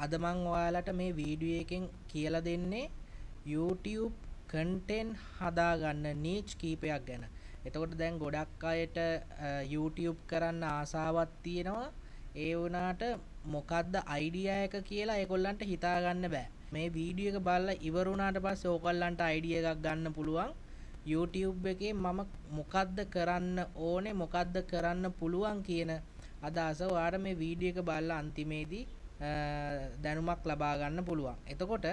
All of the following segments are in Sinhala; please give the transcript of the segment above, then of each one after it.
අද මම ඔයාලට මේ වීඩියෝ එකෙන් කියලා දෙන්නේ YouTube content හදාගන්න niche කීපයක් ගැන. එතකොට දැන් ගොඩක් අයට YouTube කරන්න ආසාවක් තියෙනවා. ඒ වුණාට මොකද්ද idea එක කියලා ඒගොල්ලන්ට හිතා ගන්න බෑ. මේ වීඩියෝ එක බලලා ඉවර වුණාට පස්සේ ඕගොල්ලන්ට idea එකක් ගන්න පුළුවන්. YouTube එකේ මම මොකද්ද කරන්න ඕනේ, මොකද්ද කරන්න පුළුවන් කියන අදහස ඔයාලට මේ වීඩියෝ එක බලලා අන්තිමේදී දැනුමක් ලබා ගන්න පුළුවන්. එතකොට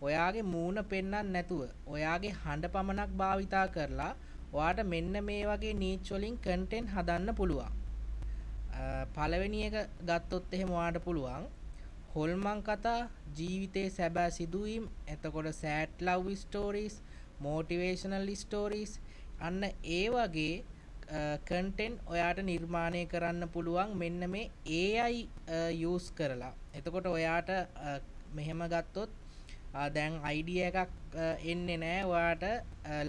ඔයාගේ මූණ පෙන්වන්න නැතුව ඔයාගේ හඬ පමණක් භාවිතා කරලා ඔයාට මෙන්න මේ වගේ නීච් වලින් කන්ටෙන්ට් හදන්න පුළුවන්. පළවෙනි එක ගත්තොත් එහෙම ඔයාට පුළුවන් හොල්මන් කතා, ජීවිතේ සැබෑ සිදුවීම්, එතකොට sad love stories, motivational stories, අන්න ඒ වගේ කන්ටෙන්ට් ඔයාට නිර්මාණය කරන්න පුළුවන් මෙන්න මේ AI use කරලා. එතකොට ඔයාට මෙහෙම ගත්තොත් දැන් idea එකක් එන්නේ නැහැ ඔයාට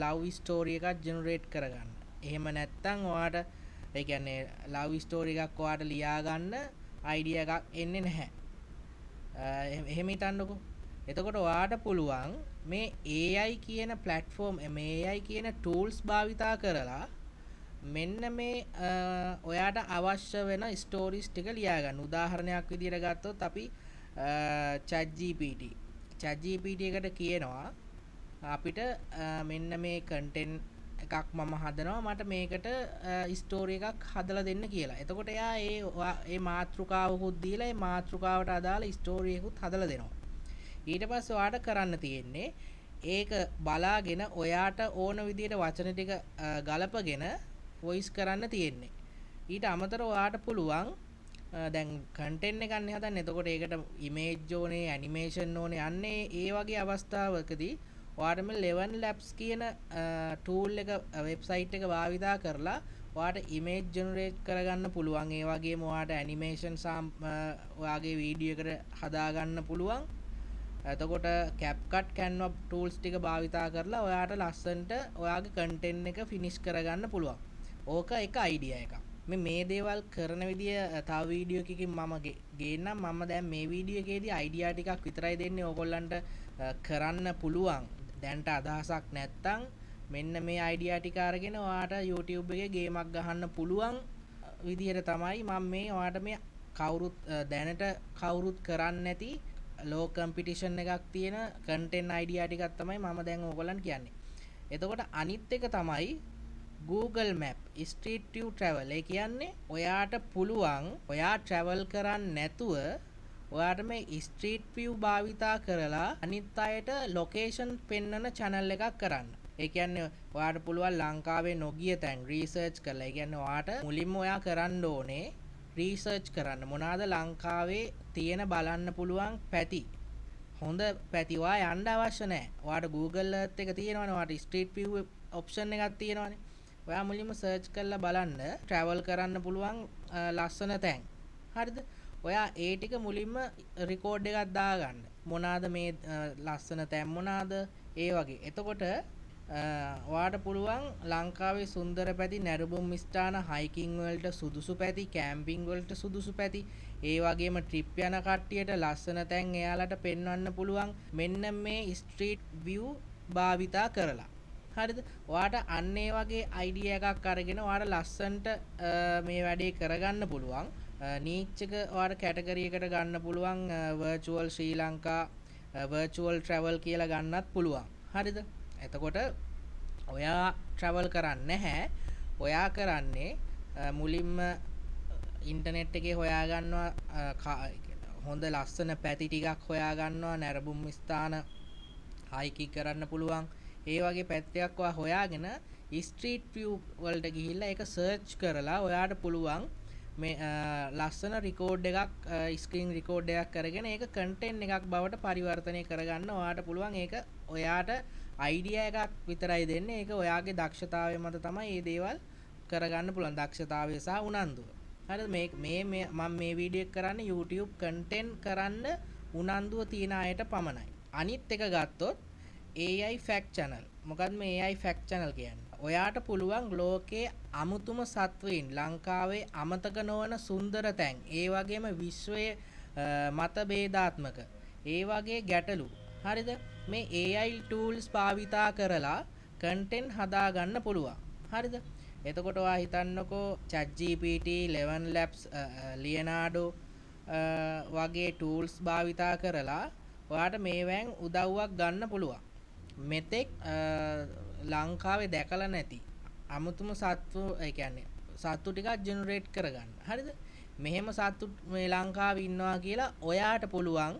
love story එකක් generate කරගන්න. එහෙම නැත්නම් ඔයාට ඒ කියන්නේ love story එකක් ඔයාට ලියා ගන්න idea එකක් එන්නේ නැහැ. එහෙම හිතන්නකෝ. එතකොට ඔයාට පුළුවන් මේ AI කියන platform මේ AI කියන tools භාවිතා කරලා මෙන්න මේ ඔයාට අවශ්‍ය වෙන ස්ටෝරිස් ටික ලියා ගන්න. උදාහරණයක් විදිහට ගත්තොත් අපි ChatGPT එකට කියනවා අපිට මෙන්න මේ කන්ටෙන්ට් එකක් මම හදනවා මට මේකට ස්ටෝරි එකක් හදලා දෙන්න කියලා. එතකොට එයා ඒ මාතෘකාවකුත් දීලා ඒ මාතෘකාවට අදාළ ස්ටෝරි එකකුත් හදලා දෙනවා. ඊට පස්සේ ඔයාට කරන්න තියෙන්නේ ඒක බලාගෙන ඔයාට ඕන විදිහට වචන ටික ගලපගෙන වොයිස් කරන්න තියෙන්නේ. ඊට අමතරව ඔයාට පුළුවන් දැන් කන්ටෙන්ට් එකක් නේ හදන්නේ. එතකොට ඒකට ඉමේජ් ඕනේ, ඇනිමේෂන් ඕනේ. අන්නේ ඒ වගේ අවස්ථාවකදී ඔයාට මේ Eleven Labs කියන tool එක වෙබ්සයිට් එක භාවිතා කරලා ඔයාට ඉමේජ් ජෙනරේට් කරගන්න පුළුවන්. ඒ වගේම ඔයාට ඇනිමේෂන් ඔයාගේ වීඩියෝ එකට හදා ගන්න පුළුවන්. එතකොට CapCut Canva tools ටික භාවිතා කරලා ඔයාට ලස්සනට ඔයාගේ content එක finish කරගන්න පුළුවන්. ඕක එක idea එකක්. මේ දේවල් කරන විදිය තව වීඩියෝ එකකින් මම ගේන්නම්. මම දැන් මේ වීඩියෝ එකේදී idea ටිකක් විතරයි දෙන්නේ. ඕගොල්ලන්ට කරන්න පුළුවන්. දැන්ට අදහසක් නැත්තම් මෙන්න මේ idea ටික අරගෙන ඔයාට YouTube එකේ ගේමක් ගහන්න පුළුවන් විදියට තමයි මම මේ ඔයාට මේ කවුරුත් දැනට කවුරුත් කරන්නේ නැති low competition එකක් තියෙන content idea ටිකක් තමයි මම දැන් ඕගොල්ලන්ට කියන්නේ. එතකොට අනිත් එක තමයි Google Map Street View Travel. ඒ කියන්නේ ඔයාට පුළුවන් ඔයා travel කරන්නේ නැතුව ඔයාට මේ Street View භාවිතා කරලා අනිත් අයට location පෙන්වන channel එකක් කරන්න. ඒ කියන්නේ ඔයාට පුළුවන් ලංකාවේ නොගිය තැන් research කරලා. ඒ කියන්නේ ඔයාට මුලින්ම ඔයා කරන්න ඕනේ research කරන්න. මොනවාද ලංකාවේ තියෙන බලන්න පුළුවන් පැති. හොඳ පැති ඔයා යන්න අවශ්‍ය නැහැ. ඔයාට Google Earth එක තියෙනවනේ. ඔයාට Street View option එකක් තියෙනවනේ. ඔයා මුලින්ම search කරලා බලන්න travel කරන්න පුළුවන් ලස්සන තැන්. හරිද? ඔයා ඒ ටික මුලින්ම record එකක් දාගන්න. මොනවාද මේ ලස්සන තැන් මොනවාද? ඒ වගේ. එතකොට ඔයාට පුළුවන් ලංකාවේ සුන්දර පැති, නැරඹුම් ස්ථාන, hiking වලට සුදුසු පැති, camping වලට සුදුසු පැති, ඒ වගේම trip යන කට්ටියට ලස්සන තැන් එයාලට පෙන්වන්න පුළුවන් මෙන්න මේ street view භාවිතා කරලා. හරිද? ඔයාට අන්න ඒ වගේ idea එකක් අරගෙන ඔයාට ලස්සනට මේ වැඩේ කරගන්න පුළුවන්. niche එක ඔයාට category එකට ගන්න පුළුවන්. virtual ශ්‍රී ලංකා, virtual travel කියලා ගන්නත් පුළුවන්. හරිද? එතකොට ඔයා travel කරන්නේ නැහැ. ඔයා කරන්නේ මුලින්ම ඉන්ටර්නෙට් එකේ හොයා ගන්නවා හොඳ ලස්සන පැති ටිකක් හොයා ගන්නවා. නැරඹුම් ස්ථාන hiking කරන්න පුළුවන්. ඒ වගේ පැත්තයක් ඔයා හොයාගෙන ස්ට්‍රීට් view වලට ගිහිල්ලා ඒක සර්ච් කරලා ඔයාට පුළුවන් මේ ලස්සන රෙකෝඩ් එකක් ස්ක්‍රීන් රෙකෝඩ් එකක් කරගෙන ඒක කන්ටෙන්ට් එකක් බවට පරිවර්තනය කරගන්න ඔයාට පුළුවන්. ඒක ඔයාට idea එකක් විතරයි දෙන්නේ. ඒක ඔයාගේ දක්ෂතාවය මත තමයි මේ දේවල් කරගන්න පුළුවන්. දක්ෂතාවය සහ උනන්දුව. හරිද? මේ මම මේ වීඩියෝ එක කරන්නේ YouTube content කරන්න උනන්දුව තියන අයට පමණයි. අනිත් එක ගත්තොත් AI fact channel. මොකක්ද මේ AI fact channel කියන්නේ? ඔයාට පුළුවන් ලෝකයේ අමුතුම සත්වයින් ලංකාවේ අමතක නොවන සුන්දර තැන්, ඒ වගේම විශ්වයේ මත ભેදාත්මක ඒ වගේ ගැටලු හරිද මේ AI tools භාවිතා කරලා content හදා ගන්න පුළුවන් හරිද එතකොට ඔයා හිතන්නකෝ ChatGPT 11 labs Leonardo වගේ tools භාවිතා කරලා ඔයාට මේවෙන් උදව්වක් ගන්න පුළුවන් මෙතෙක් ලංකාවේ දැකලා නැති අමුතුම සත්තු ඒ කියන්නේ සත්තු ටිකක් ජෙනරේට් කරගන්න. හරිද? මෙහෙම සත්තු මේ ලංකාවේ ඉන්නවා කියලා ඔයාට පුළුවන්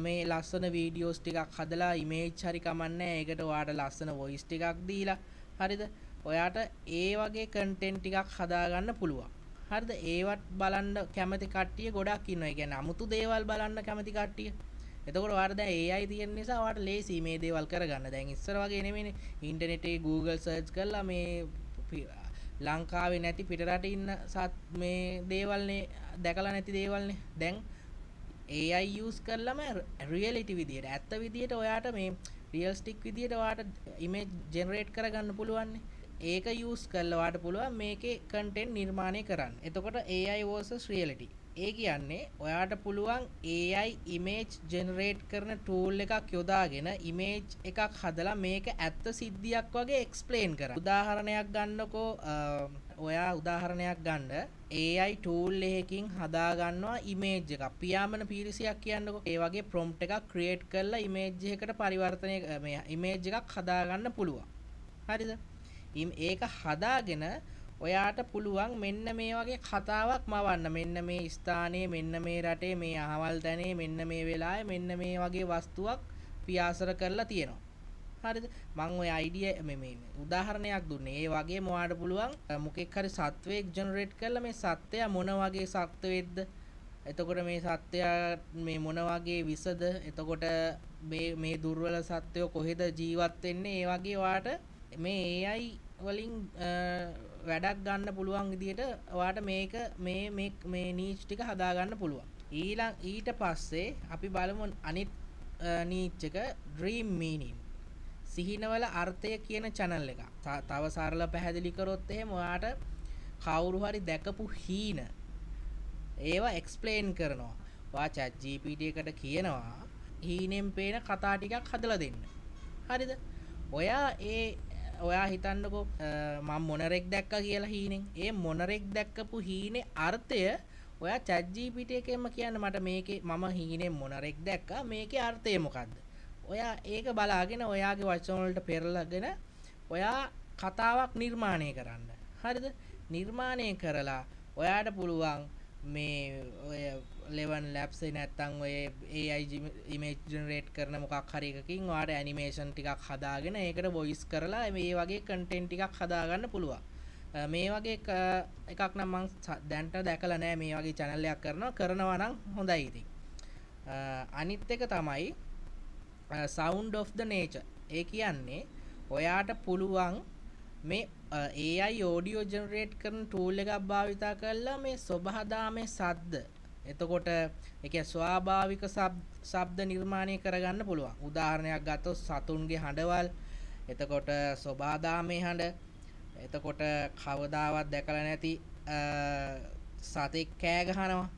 මේ ලස්සන වීඩියෝස් ටිකක් හදලා ඉමේජ් හරි කමන්නේ. ඒකට ඔයාට ලස්සන වොයිස් ටිකක් දීලා හරිද? ඔයාට ඒ වගේ කන්ටෙන්ට් ටිකක් හදාගන්න පුළුවන්. හරිද? ඒවත් බලන්න කැමති කට්ටිය ගොඩක් ඉන්නවා. ඒ කියන්නේ අමුතු දේවල් බලන්න කැමති කට්ටිය. එතකොට ඔයාට දැන් AI තියෙන නිසා ඔයාට ලේසි මේ දේවල් කරගන්න. දැන් ඉස්සර වගේ නෙමෙයිනේ ඉන්ටර්නෙටේ Google search කරලා මේ ලංකාවේ නැති පිටරට ඉන්න මේ දේවල්නේ දැකලා නැති දේවල්නේ. දැන් AI use කරලම reality විදියට ඇත්ත විදියට ඔයාට මේ realistic විදියට ඔයාට image generate කරගන්න පුළුවන්. ඒක use කරලා ඔයාට පුළුවන් මේකේ content නිර්මාණය කරන්න. එතකොට AI versus reality ඒ කියන්නේ ඔයාට පුළුවන් AI image generate කරන tool එකක් යොදාගෙන image එකක් හදලා මේක ඇත්ත සිද්ධියක් වගේ explain කරන්න. උදාහරණයක් ගන්නකෝ ඔයා උදාහරණයක් ගන්න AI tool එකකින් හදා ගන්නවා image එකක්. පියාඹන පීරිසියක් කියන්නකෝ. ඒ වගේ prompt එකක් create කරලා image එකකට පරිවර්තනය මේ image එකක් හදා ගන්න පුළුවන්. හරිද? ඒක හදාගෙන ඔයාට පුළුවන් මෙන්න මේ වගේ කතාවක් මවන්න මෙන්න මේ ස්ථානයේ මෙන්න මේ රටේ මේ අහවල් තැනේ මෙන්න මේ වෙලාවේ මෙන්න මේ වගේ වස්තුවක් පියාසර කරලා තියෙනවා හරිද මම ඔය අයිඩියා මේ උදාහරණයක් දුන්නේ ඒ වගේම ඔයාට පුළුවන් මොකෙක් හරි සත්වයක් ජෙනරේට් කරලා මේ සත්වයා මොන වගේ සත්වෙක්ද එතකොට මේ සත්වයා මේ මොන වගේ විසද එතකොට මේ දුර්වල සත්වයෝ කොහෙද ජීවත් වෙන්නේ ඒ වගේ ඔයාට මේ AI වලින් වැඩක් ගන්න පුළුවන් විදිහට ඔයාට මේක මේ නීච් ටික හදා ගන්න පුළුවන්. ඊට පස්සේ අපි බලමු අනිත් නීච් එක dream meaning. සිහිනවල අර්ථය කියන channel එක. තව සරල පැහැදිලි කරොත් එහෙම ඔයාට කවුරු හරි දැකපු හීන ඒවා explain කරනවා. ඔයා chat GPT එකට කියනවා හීනෙන් පේන කතා ටිකක් හදලා දෙන්න. හරිද? ඔයා හිතන්නකෝ මම මොනරෙක් දැක්කා කියලා හීනෙන්. ඒ මොනරෙක් දැක්කපු හීනේ අර්ථය ඔයා chat GPT එකෙන්ම කියන්න මට මේකේ මම හීනෙන් මොනරෙක් දැක්කා මේකේ අර්ථය මොකද්ද? ඔයා ඒක බලාගෙන ඔයාගේ වචන වලට පෙරලගෙන ඔයා කතාවක් නිර්මාණය කරන්න. හරිද? නිර්මාණය කරලා ඔයාට පුළුවන් මේ ඔය 11 labs නැත්තම් ඔය AI image generate කරන මොකක් හරි එකකින් ඔයාට animation ටිකක් හදාගෙන ඒකට voice කරලා මේ වගේ content ටිකක් හදාගන්න පුළුවන්. මේ වගේ එකක් නම් මම දැන්ට දැකලා නැහැ මේ වගේ channel එකක් කරනවා නම් හොඳයි ඉතින්. අනිත් එක තමයි sound of the nature. ඒ කියන්නේ ඔයාට පුළුවන් මේ AI audio generate කරන tool එකක් භාවිතා කරලා මේ සබහාදාමේ සද්ද එතකොට ඒක ස්වාභාවික ශබ්ද නිර්මාණය කරගන්න පුළුවන්. උදාහරණයක් ගත්තොත් සතුන්ගේ හඬවල් එතකොට සබහාදාමේ හඬ එතකොට කවදාවත් දැකලා නැති සතෙක් කෑ ගහනවා.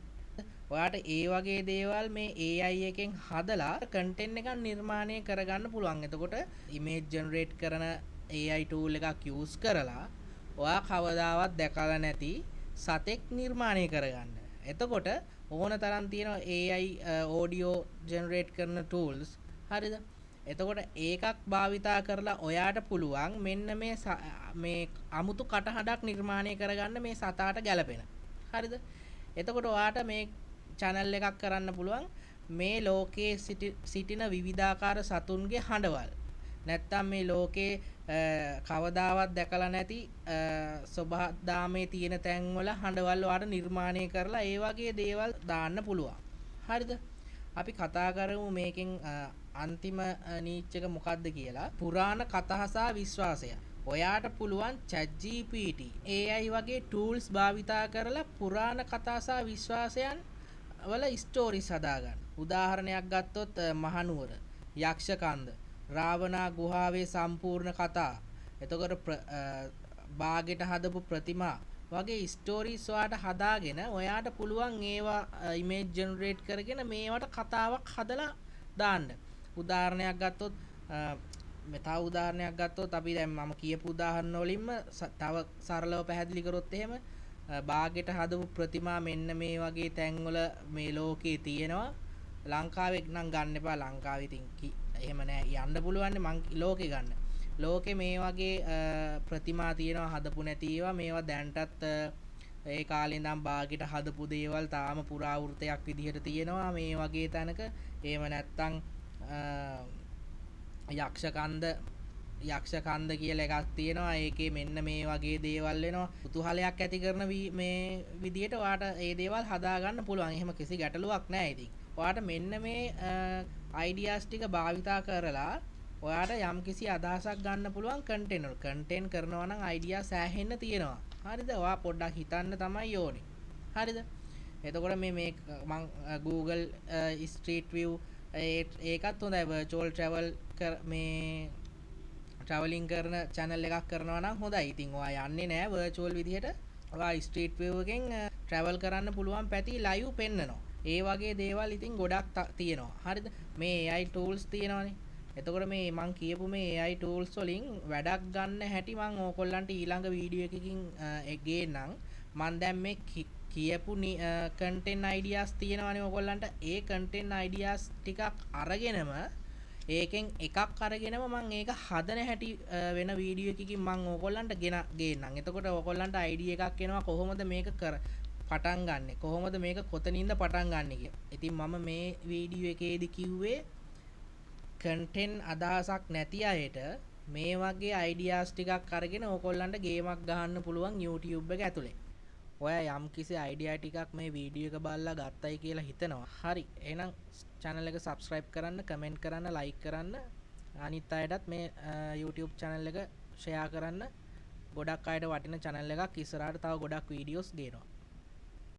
ඔයාට ඒ වගේ දේවල් මේ AI එකෙන් හදලා content එකක් නිර්මාණය කරගන්න පුළුවන්. එතකොට image generate කරන AI tool එකක් use කරලා ඔයා කවදාවත් දැකලා නැති සතෙක් නිර්මාණය කරගන්න. එතකොට ඕන තරම් තියෙන AI audio generate කරන tools හරිද? එතකොට ඒකක් භාවිතා කරලා ඔයාට පුළුවන් මෙන්න මේ අමුතු කටහඬක් නිර්මාණය කරගන්න මේ සතාට ගැලපෙන. හරිද? එතකොට ඔයාට මේ channel එකක් කරන්න පුළුවන් මේ ලෝකයේ සිටින විවිධාකාර සතුන්ගේ හඬවල්. නැත්තම් මේ ලෝකේ කවදාවත් දැකලා නැති සබහාදාමේ තියෙන තැන්වල හඬවල් ඔයාට නිර්මාණය කරලා ඒ වගේ දේවල් දාන්න පුළුවන්. හරිද? අපි කතා කරමු මේකෙන් අන්තිම නීච් එක මොකක්ද කියලා. පුරාණ කතා සහ විශ්වාසය. ඔයාට පුළුවන් ChatGPT AI වගේ tools භාවිතා කරලා පුරාණ කතා සහ විශ්වාසයන් වල ස්ටෝරිස් හදාගන්න. උදාහරණයක් ගත්තොත් මහනුවර, යක්ෂකන්ද, රාවණා ගුහාවේ සම්පූර්ණ කතා. එතකොට බාගෙට හදපු ප්‍රතිමා වගේ ස්ටෝරීස් ඔයාට හදාගෙන ඔයාට පුළුවන් ඒවා ඉමේජ් ජෙනරේට් කරගෙන මේවට කතාවක් හදලා දාන්න. උදාහරණයක් ගත්තොත් තව උදාහරණයක් ගත්තොත් අපි දැන් මම කියපු උදාහරණ වලින්ම තව සරලව පැහැදිලි කරොත් එහෙම බාගෙට හදපු ප්‍රතිමා මෙන්න මේ වගේ තැන්වල මේ ලෝකේ තියෙනවා. ලංකාවේ නම් ගන්න එපා. ලංකාවේ ඉතින් එහෙම නෑ, යන්න පුළුවන් මං ලෝකේ ගන්න. ලෝකේ මේ වගේ ප්‍රතිමා තියෙනවා හදපු නැති ඒවා. මේවා දැන්ටත් ඒ කාලේ ඉඳන් බාගෙට හදපු දේවල් තාම පුරාවෘතයක් විදිහට තියෙනවා මේ වගේ තැනක. එහෙම නැත්තම් යක්ෂකන්ද කියලා එකක් තියෙනවා. ඒකේ මෙන්න මේ වගේ දේවල් වෙනවා. කුතුහලයක් ඇති කරන මේ විදිහට ඔයාට ඒ දේවල් හදාගන්න පුළුවන්. එහෙම කිසි ගැටලුවක් නැහැ. ඉතින් ඔයාට මෙන්න මේ අයිඩියාස් ටික භාවිතා කරලා ඔයාට යම්කිසි අදහසක් ගන්න පුළුවන් කන්ටෙන්ට් වල. කන්ටෙන්ට් කරනවා නම් අයිඩියා සෑහෙන්න තියෙනවා. හරිද? ඔයා පොඩ්ඩක් හිතන්න තමයි ඕනේ. හරිද? එතකොට මේ මං Google Street View ඒකත් හොඳයි. virtual travel මේ traveling කරන channel එකක් කරනවා නම් හොඳයි. ඉතින් ඔයා යන්නේ නැහැ virtual විදිහට. ඔයා street view එකෙන් travel කරන්න පුළුවන් පැති live පෙන්නනවා. ඒ වගේ දේවල් ඉතින් ගොඩක් තියෙනවා. හරිද? මේ AI tools තියෙනවානේ. එතකොට මේ මං කියපු මේ AI tools වලින් වැඩක් ගන්න හැටි මං ඕගොල්ලන්ට ඊළඟ වීඩියෝ එකකින් ගේන්නම්. මං දැන් මේ කියපු content ideas තියෙනවානේ ඕගොල්ලන්ට. ඒ content ideas ටිකක් අරගෙනම ඒකෙන් එකක් අරගෙනම මං ඒක හදන හැටි වෙන වීඩියෝ එකකින් මං ඕගොල්ලන්ට ගේන්නම්. එතකොට ඕගොල්ලන්ට අයිඩියා එකක් එනවා කොහොමද මේක පටන් ගන්නෙ, කොහොමද මේක කොතනින්ද පටන් ගන්නෙ කියලා. ඉතින් මම මේ වීඩියෝ එකේදී කිව්වේ content අදහසක් නැති අයට මේ වගේ අයිඩියාස් ටිකක් අරගෙන ඕගොල්ලන්ට ගේමක් ගහන්න පුළුවන් YouTube එක ඇතුලේ. ඔයා යම් කිසි අයිඩියා ටිකක් මේ වීඩියෝ එක බලලා ගත්තයි කියලා හිතනවා. හරි. එහෙනම් channel එක subscribe කරන්න, comment කරන්න, like කරන්න. අනිත් අයටත් මේ YouTube channel එක share කරන්න. ගොඩක් අයට වටින channel එකක් ඉස්සරහට තව ගොඩක් videos ගේනවා.